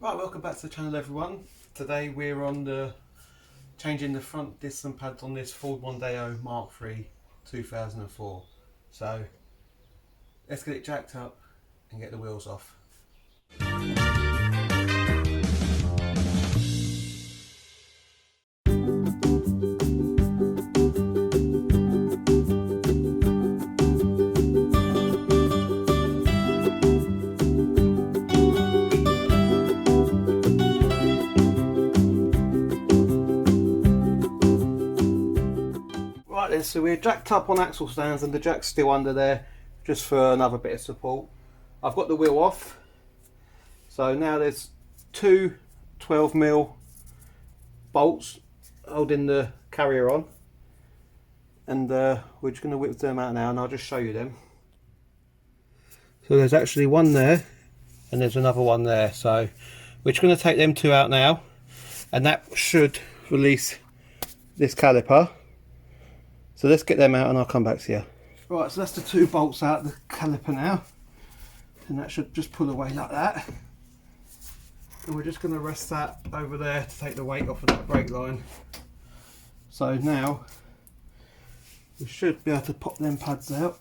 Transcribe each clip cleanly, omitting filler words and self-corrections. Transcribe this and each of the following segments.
Right, welcome back to the channel everyone. Today we're on the changing the front discs and pads on this Ford Mondeo Mark III 2004. So let's get it jacked up and get the wheels off. Right then, so we're jacked up on axle stands and the jack's still under there just for another bit of support. I've got the wheel off, so now there's two 12mm bolts holding the carrier on, and we're just going to whip them out now and I'll just show you them. So there's actually one there and there's another one there, so we're just going to take them two out now, and that should release this caliper. So let's get them out and I'll come back to you. Right, so that's the two bolts out of the caliper now, and that should just pull away like that. And we're just going to rest that over there to take the weight off of that brake line. So now we should be able to pop them pads out.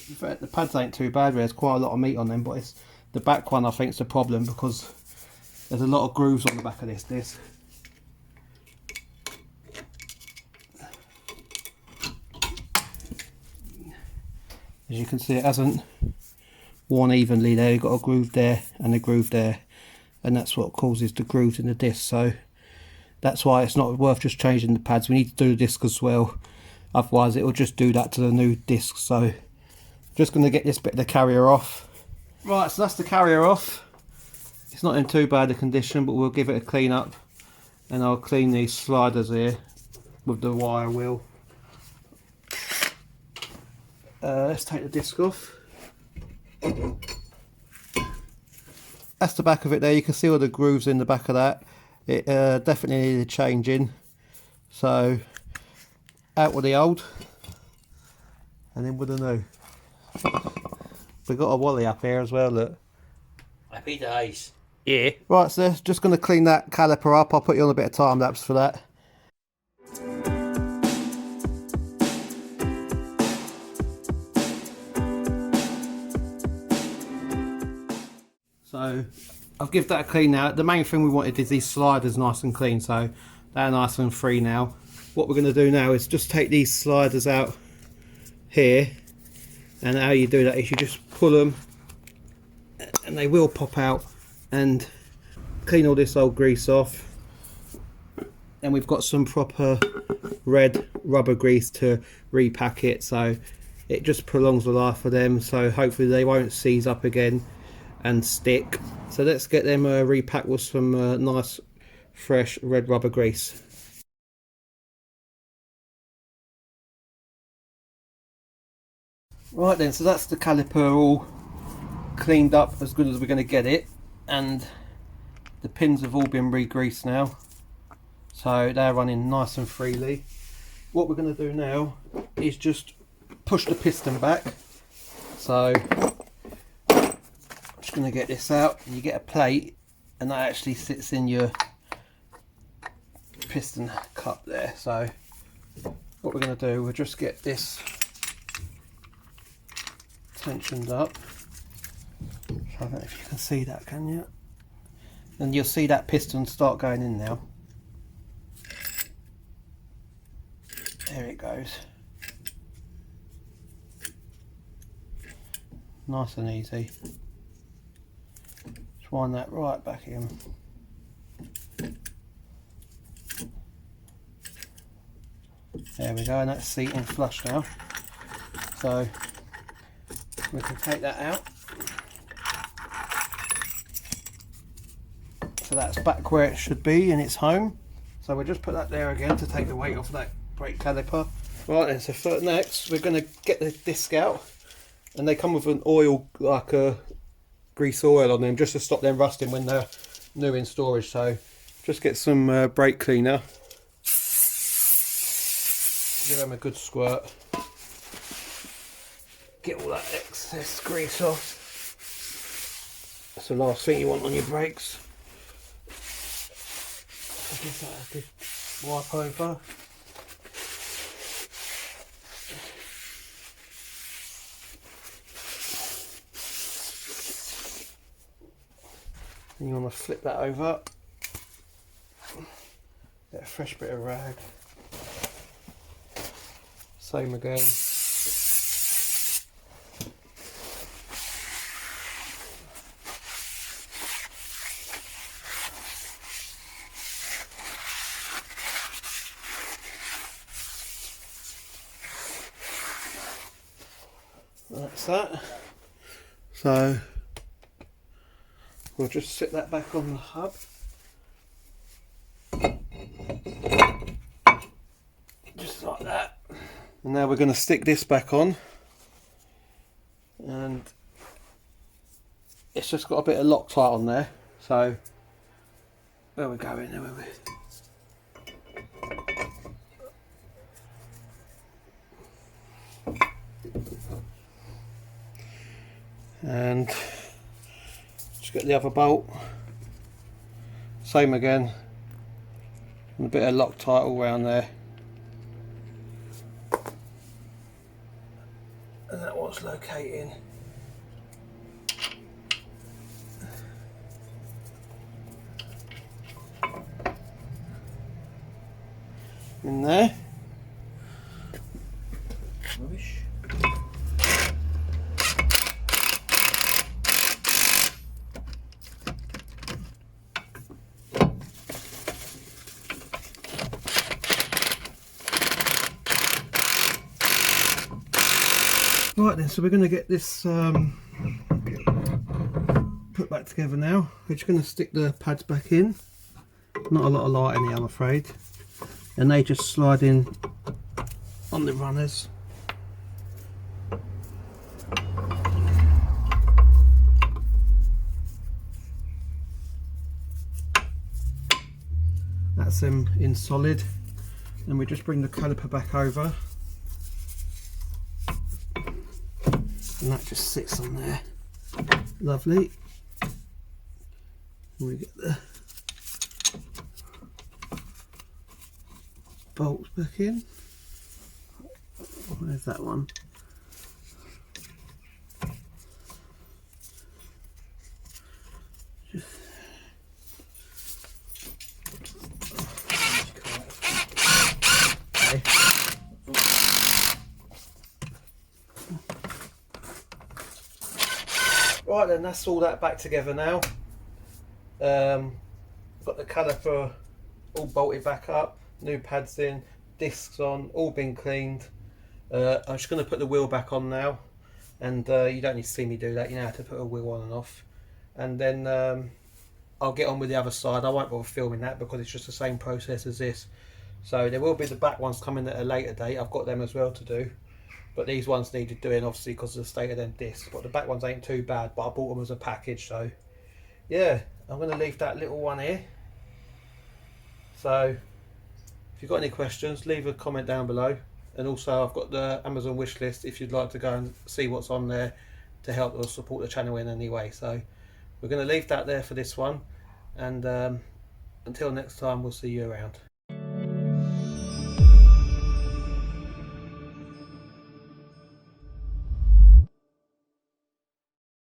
In fact, the pads ain't too bad, there's quite a lot of meat on them, but it's the back one I think is the problem, because there's a lot of grooves on the back of this disc. As you can see, it hasn't worn evenly there. You've got a groove there and a groove there, and that's what causes the grooves in the disc. So that's why it's not worth just changing the pads. We need to do the disc as well, otherwise it will just do that to the new disc. So just going to get this bit of the carrier off. Right, so that's the carrier off. It's not in too bad a condition, but we'll give it a clean up, and I'll clean these sliders here with the wire wheel. Let's take the disc off. That's the back of it there. You can see all the grooves in the back of that. It definitely needed changing. So out with the old and in with the new. We've got a Wally up here as well, look. Happy days. Yeah. Right, so just going to clean that caliper up. I'll put you on a bit of time lapse for that. So I'll give that a clean now. The main thing we wanted is these sliders nice and clean, so they're nice and free now. What we're going to do now is just take these sliders out here, and how you do that is you just pull them and they will pop out, and clean all this old grease off. And we've got some proper red rubber grease to repack it, so it just prolongs the life of them, so hopefully they won't seize up again and stick. So let's get them repacked with some nice fresh red rubber grease. Right then, so that's the caliper all cleaned up as good as we're going to get it, and the pins have all been re-greased now, so they're running nice and freely. What we're going to do now is just push the piston back. So I'm just going to get this out, and you get a plate, and that actually sits in your piston cup there. So what we're going to do, we'll just get this tensioned up. I don't know if you can see that, can you? And you'll see that piston start going in now. There it goes. Nice and easy. Just wind that right back in. There we go, and that's seating flush now. So we can take that out. So that's back where it should be in its home. So we'll just put that there again to take the weight off that brake caliper. Right then, so for next we're going to get the disc out, and they come with an oil, like a grease oil on them, just to stop them rusting when they're new in storage. So just get some brake cleaner, give them a good squirt. get all that excess grease off. That's the last thing you want on your brakes. I'll give that a good wipe over. And you want to flip that over. Get a fresh bit of rag. Same again. That's that. So we'll just sit that back on the hub. Just like that. And now we're going to stick this back on. And it's just got a bit of Loctite on there. So where we're going, there we and just get the other bolt, same again, and a bit of Loctite all around there, and that one's locating in there. Rubbish. Right then, so we're going to get this put back together now. We're just going to stick the pads back in. Not a lot of light in here, I'm afraid. And they just slide in on the runners. That's them in solid. And we just bring the caliper back over. And that just sits on there. Lovely. And we get the bolts back in. Where's that one? Just okay. Right then, that's all that back together now. Got the caliper all bolted back up, new pads in, discs on, all been cleaned. I'm just going to put the wheel back on now, and you don't need to see me do that, you know how to put a wheel on and off. And then I'll get on with the other side. I won't bother filming that because it's just the same process as this. So there will be the back ones coming at a later date. I've got them as well to do. But these ones needed doing obviously because of the state of them discs. But the back ones ain't too bad, but I bought them as a package. So yeah, I'm going to leave that little one here. So if you've got any questions, leave a comment down below. And also I've got the Amazon wish list if you'd like to go and see what's on there to help or support the channel in any way. So we're going to leave that there for this one. And until next time, we'll see you around.